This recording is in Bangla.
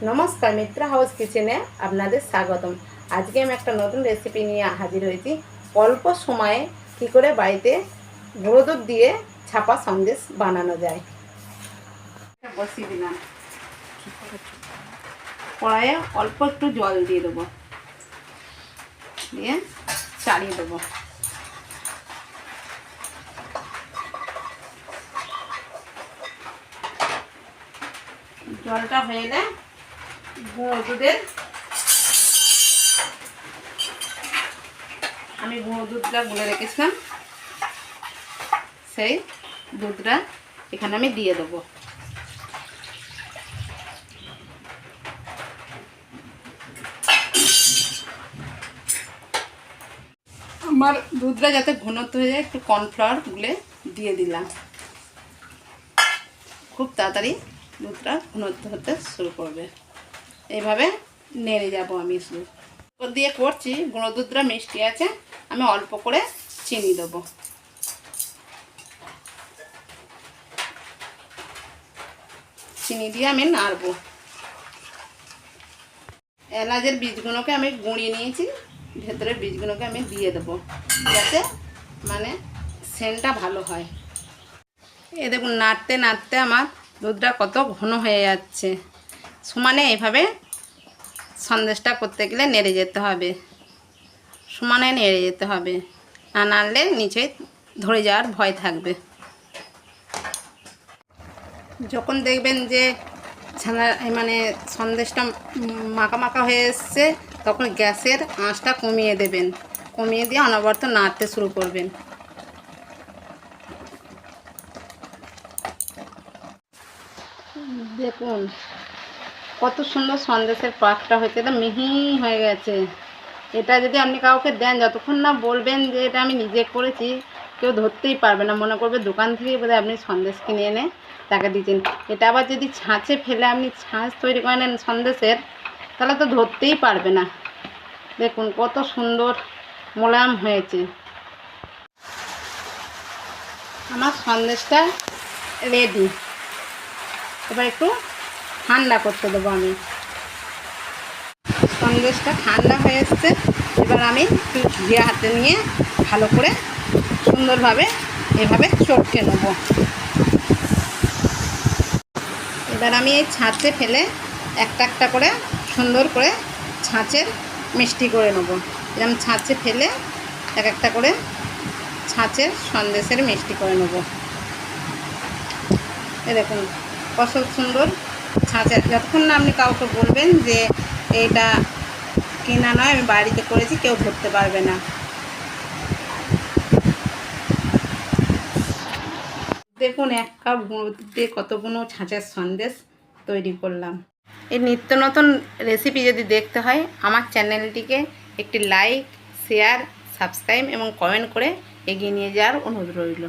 নমস্কার, মিত্রা হাউস কিচেনে আপনাদের স্বাগতম। আজকে আমি একটা নতুন রেসিপি নিয়ে হাজির হয়েছি। অল্প সময়ে কি করে বাড়িতে গুঁড়ো দুধ দিয়ে ছাপা সন্দেশ বানানো যায়। বসিয়ে দিলাম, কড়াইয়ে অল্প একটু জল দিয়ে দেবো, দিয়ে চালিয়ে দেবো। জলটা হয়ে গেলে গুঁড়ো দুধের আমি গুঁড়ো দুধটা গুলে রেখেছিলাম, সেই দুধটা এখানে আমি দিয়ে দেবো। আমার দুধটা যাতে ঘনত্ব হয়ে যায় একটু কর্নফ্লাওয়ার গুলে দিয়ে দিলাম। খুব তাড়াতাড়ি দুধটা ঘনত্ব হতে শুরু করবে। এইভাবে নেড়ে যাব আমি। শুধু দিয়ে করছি, গুঁড়ো দুধটা মিষ্টি আছে, আমি অল্প করে চিনি দেবো। চিনি দিয়ে আমি নাড়বো। এলাচের বীজগুলোকে আমি গুঁড়িয়ে নিয়েছি, ভেতরের বীজগুলোকে আমি দিয়ে দেবো যাতে মানে সেন্টটা ভালো হয়। এ দেখুন, নাড়তে নাড়তে আমার দুধটা কত ঘন হয়ে যাচ্ছে। সমানে এভাবে সন্দেশটা করতে গেলে নেড়ে যেতে হবে, সমানে নেড়ে যেতে হবে, না নাড়লে নিচে ধরে যাওয়ার ভয় থাকবে। যখন দেখবেন যে ছানা মানে সন্দেশটা মাখা মাখা হয়ে এসছে, তখন গ্যাসের আঁচটা কমিয়ে দেবেন, কমিয়ে দিয়ে অনবরত নাড়তে শুরু করবেন। দেখুন কত সুন্দর সন্দেশের পাকটা হয়েছে, এটা মিহি হয়ে গেছে। এটা যদি আপনি কাউকে দেন, যতক্ষণ না বলবেন যে এটা আমি নিজে করেছি, কেউ ধরতেই পারবে না, মনে করবে দোকান থেকে বোধহয় আপনি সন্দেশ কিনে এনে তাকে দিচ্ছেন। এটা আবার যদি ছাঁচে ফেলে আপনি ছাঁচ তৈরি করে নেন সন্দেশের, তাহলে তো ধরতেই পারবে না। দেখুন কত সুন্দর মোলায়েম হয়েছে। আমার সন্দেশটা রেডি। এবার একটু ঠান্ডা করতে দেবো আমি। সন্দেশটা ঠান্ডা হয়ে এসছে, এবার আমি একটু ঘিয়ে হাতে নিয়ে ভালো করে সুন্দরভাবে এভাবে চটকে নেব। এবার আমি এই ছাঁচে ফেলে একটা একটা করে সুন্দর করে ছাঁচের মিষ্টি করে নেব। এরকম ছাঁচে ফেলে এক একটা করে ছাঁচের সন্দেশের মিষ্টি করে নেব। এ দেখুন কত সুন্দর ছাঁচের। যতক্ষণ না আপনি কাউকে বলবেন যে এইটা কেনা নয়, আমি বাড়িতে করেছি, কেউ ধরতে পারবে না। দেখুন এক কাপ গুঁড়ো দুধ দিয়ে কতগুলো ছাঁচের সন্দেশ তৈরি করলাম। এই নিত্য নতুন রেসিপি যদি দেখতে হয়, আমার চ্যানেলটিকে একটি লাইক, শেয়ার, সাবস্ক্রাইব এবং কমেন্ট করে এগিয়ে নিয়ে যাওয়ার অনুরোধ রইল।